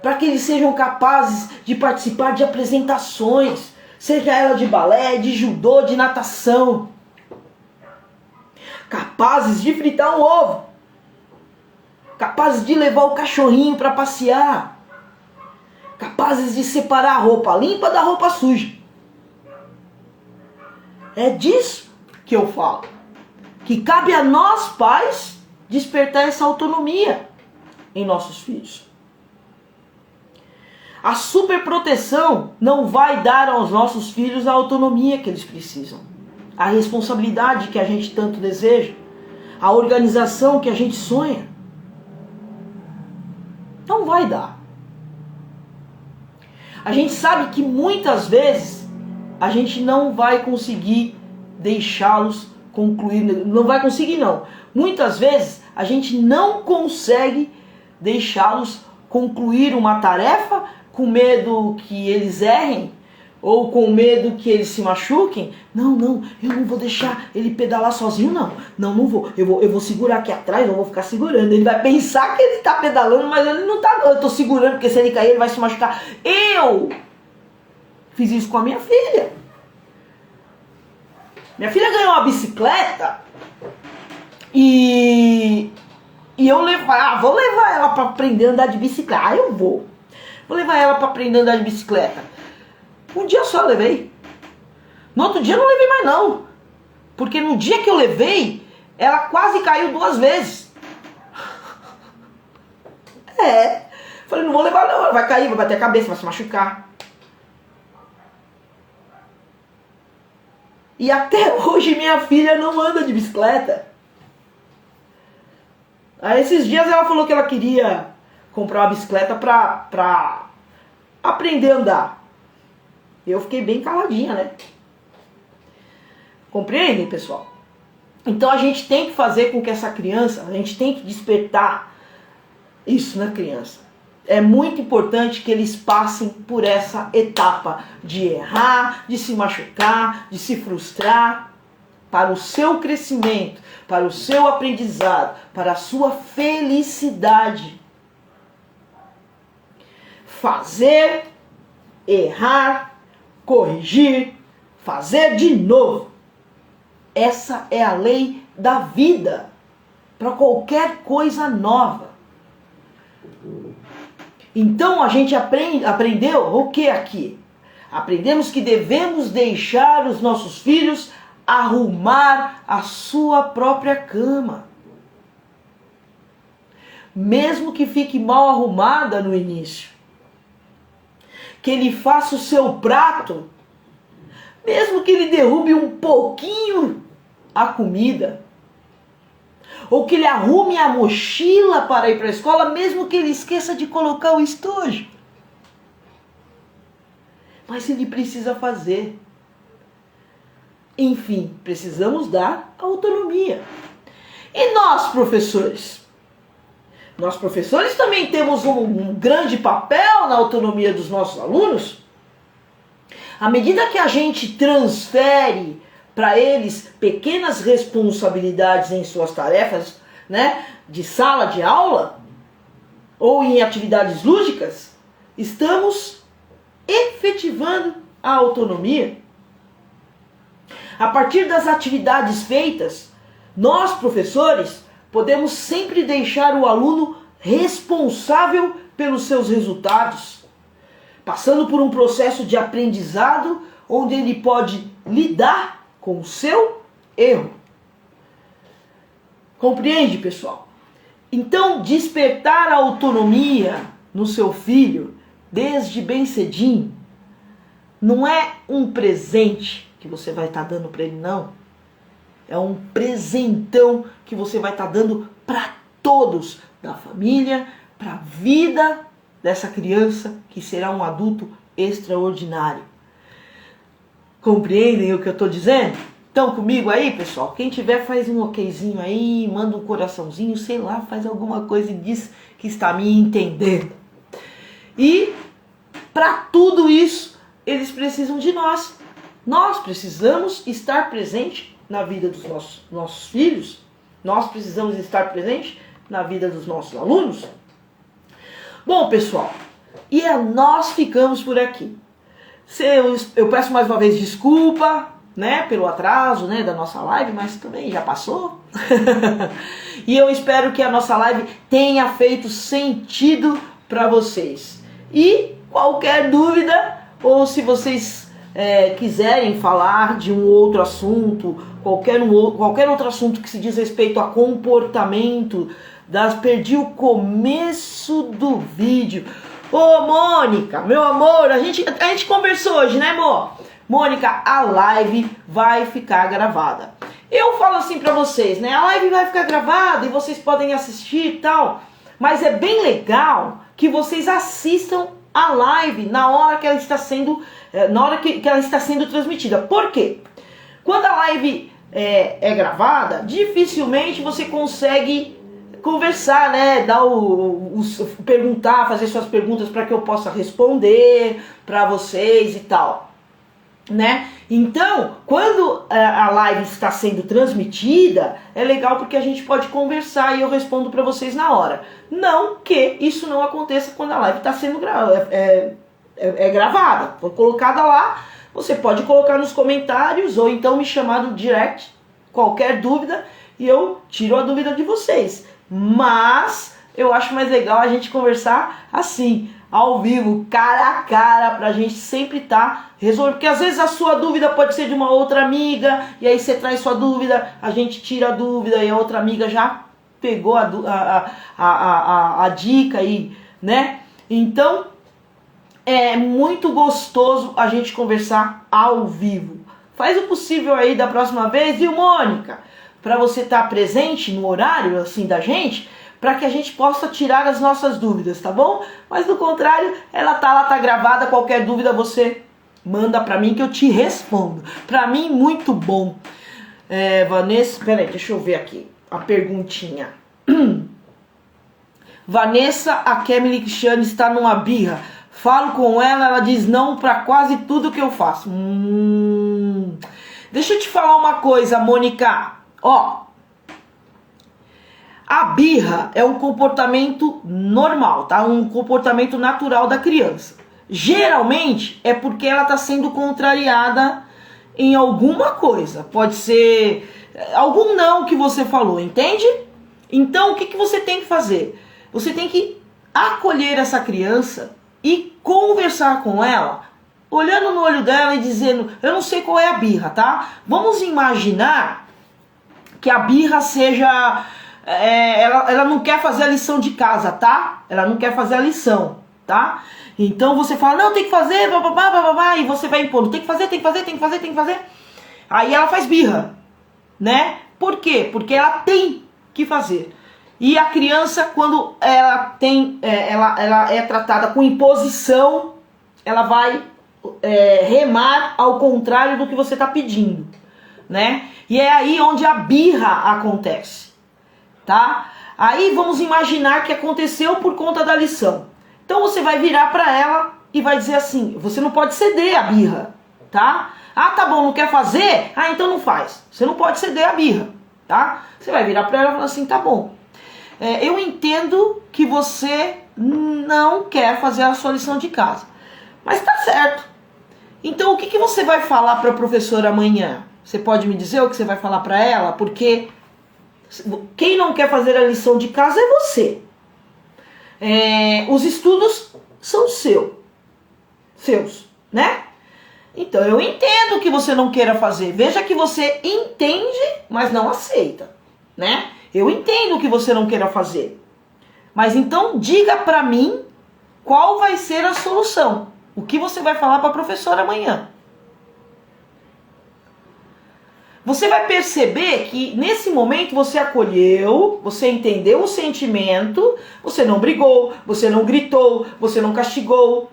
[SPEAKER 1] para que eles sejam capazes de participar de apresentações, seja ela de balé, de judô, de natação, capazes de fritar um ovo, capazes de levar o cachorrinho para passear, capazes de separar a roupa limpa da roupa suja. É disso que eu falo. Que cabe a nós pais despertar essa autonomia em nossos filhos. A superproteção não vai dar aos nossos filhos a autonomia que eles precisam. A responsabilidade que a gente tanto deseja. A organização que a gente sonha. Não vai dar. A gente sabe que muitas vezes a gente não vai conseguir deixá-los concluir. Não vai conseguir, não. Muitas vezes a gente não consegue deixá-los concluir uma tarefa com medo que eles errem ou com medo que eles se machuquem. Não, eu não vou deixar ele pedalar sozinho, não. Não vou. Eu vou segurar aqui atrás, eu vou ficar segurando. Ele vai pensar que ele está pedalando, mas ele não está, não. Eu estou segurando, porque se ele cair, ele vai se machucar. Eu fiz isso com a minha filha. Minha filha ganhou uma bicicleta e eu vou levar ela para aprender a andar de bicicleta. Eu vou levar ela para aprender a andar de bicicleta. Um dia só eu levei. No outro dia eu não levei mais não. Porque no dia que eu levei, ela quase caiu 2 vezes. Falei, não vou levar não, ela vai cair, vai bater a cabeça, vai se machucar. E até hoje minha filha não anda de bicicleta. Aí esses dias ela falou que ela queria comprar uma bicicleta pra aprender a andar. Eu fiquei bem caladinha, né? Compreendem, pessoal? Então a gente tem que fazer com que essa criança, a gente tem que despertar isso na criança. É muito importante que eles passem por essa etapa de errar, de se machucar, de se frustrar, para o seu crescimento, para o seu aprendizado, para a sua felicidade. Fazer, errar, corrigir, fazer de novo. Essa é a lei da vida para qualquer coisa nova. Então a gente aprendeu o que aqui? Aprendemos que devemos deixar os nossos filhos arrumar a sua própria cama. Mesmo que fique mal arrumada no início. Que ele faça o seu prato. Mesmo que ele derrube um pouquinho a comida. Ou que ele arrume a mochila para ir para a escola, mesmo que ele esqueça de colocar o estojo. Mas ele precisa fazer. Enfim, precisamos dar autonomia. E nós, professores? Nós, professores, também temos um grande papel na autonomia dos nossos alunos. À medida que a gente transfere para eles pequenas responsabilidades em suas tarefas, né, de sala de aula ou em atividades lúdicas, estamos efetivando a autonomia. A partir das atividades feitas, nós, professores, podemos sempre deixar o aluno responsável pelos seus resultados, passando por um processo de aprendizado onde ele pode lidar com o seu erro. Compreende, pessoal? Então, despertar a autonomia no seu filho desde bem cedinho não é um presente que você vai estar dando para ele, não. É um presentão que você vai estar dando para todos da família, para a vida dessa criança que será um adulto extraordinário. Compreendem o que eu estou dizendo? Estão comigo aí, pessoal? Quem tiver, faz um okzinho aí, manda um coraçãozinho, sei lá, faz alguma coisa e diz que está me entendendo. E para tudo isso, eles precisam de nós. Nós precisamos estar presente na vida dos nossos filhos. Nós precisamos estar presente na vida dos nossos alunos. Bom, pessoal, e nós ficamos por aqui. Eu peço mais uma vez desculpa, né, pelo atraso, né, da nossa live, mas também já passou. E eu espero que a nossa live tenha feito sentido para vocês. E qualquer dúvida, ou se vocês quiserem falar de um outro assunto, qualquer outro assunto que se diz respeito a comportamento, perdi o começo do vídeo. Ô Mônica, meu amor, a gente conversou hoje, né, amor? Mônica, a live vai ficar gravada. Eu falo assim pra vocês, né? A live vai ficar gravada e vocês podem assistir e tal. Mas é bem legal que vocês assistam a live na hora que ela está sendo, que ela está sendo transmitida. Por quê? Quando a live é gravada, dificilmente você consegue conversar, né? Perguntar, fazer suas perguntas para que eu possa responder para vocês e tal, né? Então, quando a live está sendo transmitida, é legal porque a gente pode conversar e eu respondo para vocês na hora. Não que isso não aconteça quando a live está sendo gravada, foi colocada lá. Você pode colocar nos comentários ou então me chamar no direct, qualquer dúvida, e eu tiro a dúvida de vocês. Mas eu acho mais legal a gente conversar assim, ao vivo, cara a cara, pra gente sempre estar resolvendo. Porque às vezes a sua dúvida pode ser de uma outra amiga, e aí você traz sua dúvida, a gente tira a dúvida e a outra amiga já pegou a dica aí, né? Então, é muito gostoso a gente conversar ao vivo. Faz o possível aí da próxima vez, viu, Mônica? Para você estar presente no horário assim da gente, para que a gente possa tirar as nossas dúvidas, tá bom? Mas do contrário, ela tá gravada, qualquer dúvida você manda para mim que eu te respondo. Para mim, muito bom. Vanessa, peraí, deixa eu ver aqui a perguntinha. Vanessa, a Kemily Cristiane está numa birra. Falo com ela, ela diz não para quase tudo que eu faço. Deixa eu te falar uma coisa, Mônica. Ó, a birra é um comportamento normal, tá? Um comportamento natural da criança. Geralmente é porque ela está sendo contrariada em alguma coisa. Pode ser algum não que você falou, entende? Então o que você tem que fazer? Você tem que acolher essa criança e conversar com ela, olhando no olho dela e dizendo, eu não sei qual é a birra, tá? Vamos imaginar que a birra seja... ela não quer fazer a lição de casa, tá? Ela não quer fazer a lição, tá? Então você fala, não, tem que fazer, bababá, e você vai impondo, tem que fazer, tem que fazer, tem que fazer, tem que fazer. Aí ela faz birra, né? Por quê? Porque ela tem que fazer. E a criança, quando ela ela é tratada com imposição, ela vai remar ao contrário do que você está pedindo, né? E é aí onde a birra acontece, tá? Aí vamos imaginar que aconteceu por conta da lição. Então você vai virar para ela e vai dizer assim, você não pode ceder a birra, tá? Ah, tá bom, não quer fazer? Ah, então não faz. Você não pode ceder a birra, tá? Você vai virar para ela e falar assim, tá bom. Eu entendo que você não quer fazer a sua lição de casa, mas tá certo. Então o que você vai falar para a professora amanhã? Você pode me dizer o que você vai falar para ela? Porque quem não quer fazer a lição de casa é você. Os estudos são seus, né? Então eu entendo que você não queira fazer. Veja que você entende, mas não aceita, né? Eu entendo que você não queira fazer. Mas então diga pra mim qual vai ser a solução. O que você vai falar para a professora amanhã? Você vai perceber que nesse momento você acolheu, você entendeu o sentimento, você não brigou, você não gritou, você não castigou,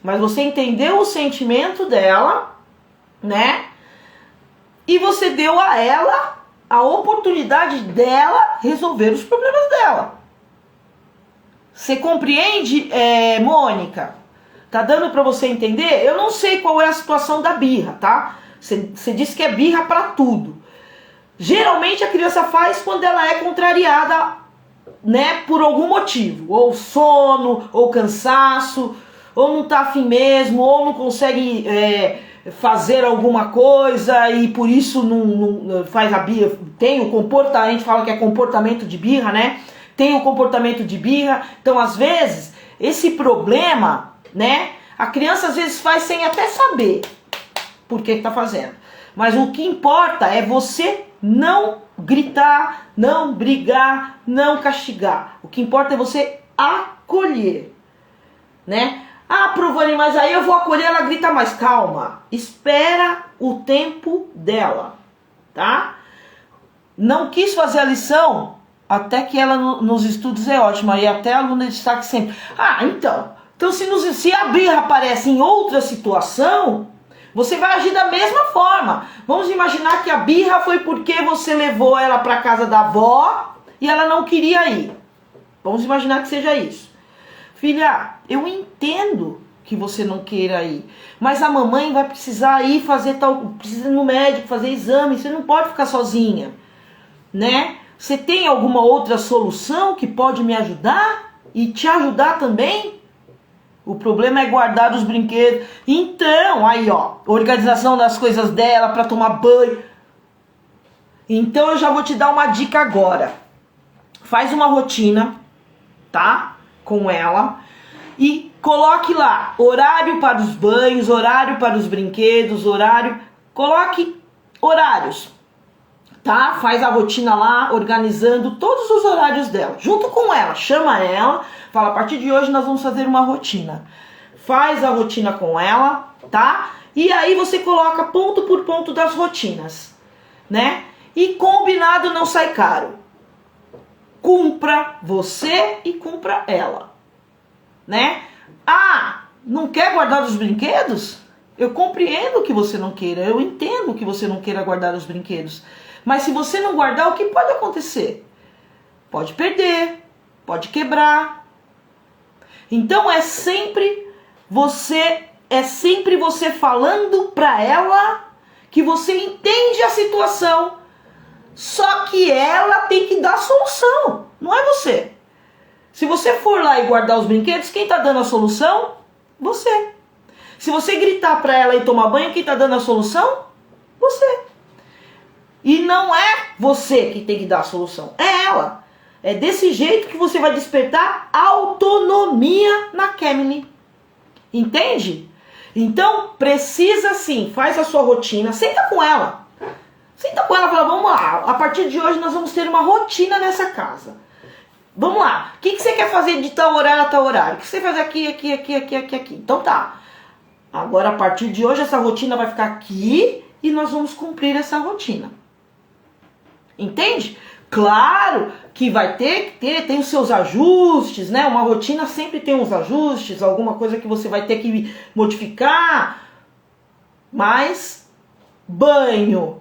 [SPEAKER 1] mas você entendeu o sentimento dela, né? E você deu a ela a oportunidade dela resolver os problemas dela. Você compreende, Mônica? Tá dando pra você entender? Eu não sei qual é a situação da birra, tá? Você disse que é birra pra tudo. Geralmente a criança faz quando ela é contrariada, né, por algum motivo. Ou sono, ou cansaço, ou não tá afim mesmo, ou não consegue fazer alguma coisa e por isso não faz a birra. Tem o comportamento, a gente fala que é comportamento de birra, né? Tem o comportamento de birra. Então, às vezes, esse problema, né, a criança às vezes faz sem até saber por que tá fazendo. Mas o que importa é você não gritar, não brigar, não castigar. O que importa é você acolher, né? Ah, Provani, mas aí eu vou acolher, ela grita mais. Calma, espera o tempo dela, tá? Não quis fazer a lição, até que ela nos estudos é ótima, e até a aluna destaque sempre. Então se a birra aparece em outra situação, você vai agir da mesma forma. Vamos imaginar que a birra foi porque você levou ela para casa da avó e ela não queria ir. Vamos imaginar que seja isso. Filha, eu entendo que você não queira ir, mas a mamãe vai precisar ir precisa ir no médico, fazer exame, você não pode ficar sozinha, né? Você tem alguma outra solução que pode me ajudar e te ajudar também? O problema é guardar os brinquedos. Então, aí ó, organização das coisas dela para tomar banho. Então eu já vou te dar uma dica agora. Faz uma rotina, tá? Com ela. E coloque lá horário para os banhos, horário para os brinquedos, horário. Coloque horários, tá? Faz a rotina lá, organizando todos os horários dela. Junto com ela, chama ela. Fala, a partir de hoje nós vamos fazer uma rotina. Faz a rotina com ela, tá? E aí você coloca ponto por ponto das rotinas, né? E combinado não sai caro. Cumpra você e cumpra ela, né? Ah, não quer guardar os brinquedos? Eu compreendo que você não queira, eu entendo que você não queira guardar os brinquedos. Mas se você não guardar, o que pode acontecer? Pode perder, pode quebrar. Então é sempre você falando para ela que você entende a situação. Só que ela tem que dar a solução, não é você. Se você for lá e guardar os brinquedos, quem tá dando a solução? Você. Se você gritar para ela e tomar banho, quem tá dando a solução? Você. E não é você que tem que dar a solução, é ela. É desse jeito que você vai despertar autonomia na Kemily. Entende? Então, precisa sim, faz a sua rotina, senta com ela. Senta com ela e fala, vamos lá, a partir de hoje nós vamos ter uma rotina nessa casa. Vamos lá, o que você quer fazer de tal horário a tal horário? O que você faz aqui. Então tá, agora a partir de hoje essa rotina vai ficar aqui e nós vamos cumprir essa rotina. Entende? Claro que vai ter que ter, tem os seus ajustes, né? Uma rotina sempre tem uns ajustes, alguma coisa que você vai ter que modificar. Mas banho,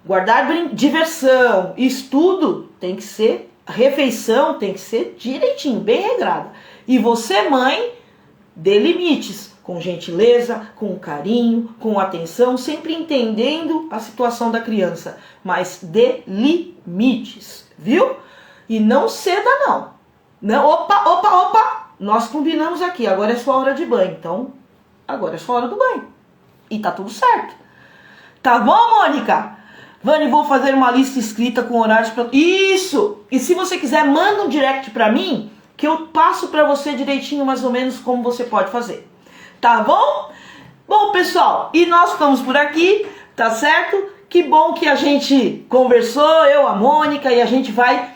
[SPEAKER 1] guardar diversão, estudo tem que ser, refeição tem que ser direitinho, bem regrada. E você, mãe, dê limites, com gentileza, com carinho, com atenção, sempre entendendo a situação da criança, mas dê limites, viu? E não ceda não. Não, opa, nós combinamos aqui, agora é sua hora de banho, então agora é sua hora do banho. E tá tudo certo. Tá bom, Mônica? Vani, vou fazer uma lista escrita com horários para... Isso! E se você quiser, manda um direct pra mim, que eu passo pra você direitinho mais ou menos como você pode fazer. Tá bom? Bom, pessoal, e nós ficamos por aqui, tá certo? Que bom que a gente conversou, eu, a Mônica, e a gente vai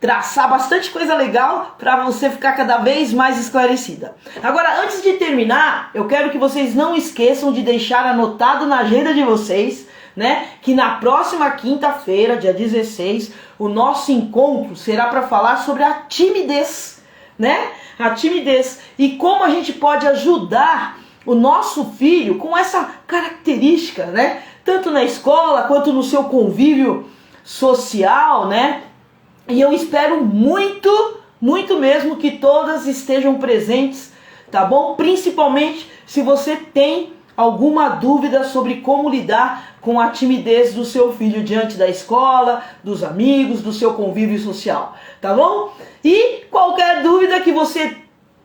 [SPEAKER 1] traçar bastante coisa legal para você ficar cada vez mais esclarecida. Agora, antes de terminar, eu quero que vocês não esqueçam de deixar anotado na agenda de vocês, né, que na próxima quinta-feira, dia 16, o nosso encontro será para falar sobre a timidez, né? A timidez e como a gente pode ajudar o nosso filho com essa característica, né? Tanto na escola quanto no seu convívio social, né? E eu espero muito, muito mesmo que todas estejam presentes, tá bom? Principalmente se você tem alguma dúvida sobre como lidar com a timidez do seu filho diante da escola, dos amigos, do seu convívio social, tá bom? E qualquer dúvida que você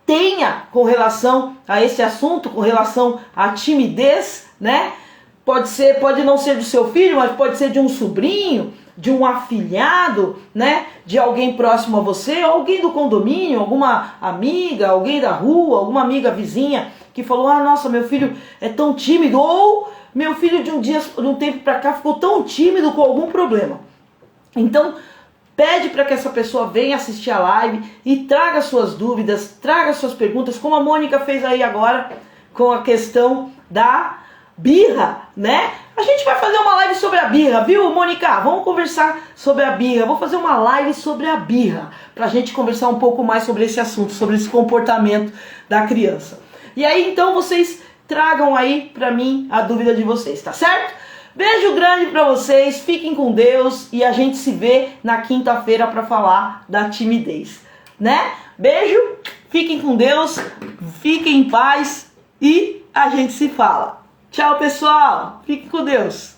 [SPEAKER 1] tenha com relação a esse assunto, com relação à timidez, né? Pode não ser do seu filho, mas pode ser de um sobrinho, de um afilhado, né? De alguém próximo a você, alguém do condomínio, alguma amiga, alguém da rua, alguma amiga vizinha que falou: ah, nossa, meu filho é tão tímido, ou meu filho de um tempo pra cá ficou tão tímido com algum problema. Então, pede para que essa pessoa venha assistir a live e traga suas dúvidas, traga suas perguntas, como a Mônica fez aí agora com a questão da birra, né? A gente vai fazer uma live sobre a birra, viu, Mônica? Vamos conversar sobre a birra. Vou fazer uma live sobre a birra, pra gente conversar um pouco mais sobre esse assunto, sobre esse comportamento da criança. E aí, então, vocês tragam aí pra mim a dúvida de vocês, tá certo? Beijo grande pra vocês, fiquem com Deus e a gente se vê na quinta-feira pra falar da timidez, né? Beijo, fiquem com Deus, fiquem em paz e a gente se fala. Tchau, pessoal. Fique com Deus.